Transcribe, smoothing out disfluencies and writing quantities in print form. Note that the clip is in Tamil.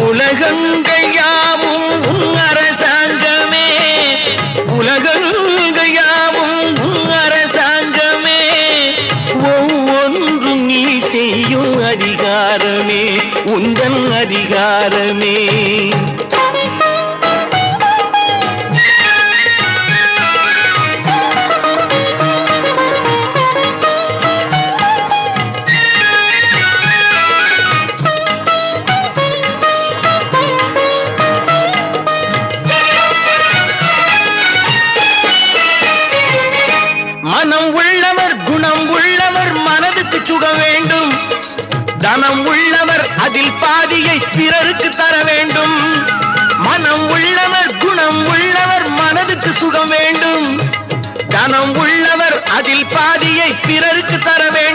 உலகங்கள் யாவும் உன் அரசாங்கமே, உலகங்கள் யாவும் உன் அரசாங்கமே, ஒவ்வொன்றும் நீ செய்யும் அதிகாரமே உந்தன் அதிகாரமே. மனம் உள்ளவர் குணம் உள்ளவர் மனதுக்கு சுகம் வேண்டும், தனம் உள்ளவர் அதில் பாதியை பிறருக்கு தர வேண்டும். மனம் உள்ளவர் குணம் உள்ளவர் மனதுக்கு சுகம் வேண்டும், தனம் உள்ளவர் அதில் பாதியை பிறருக்கு தர வேண்டும்.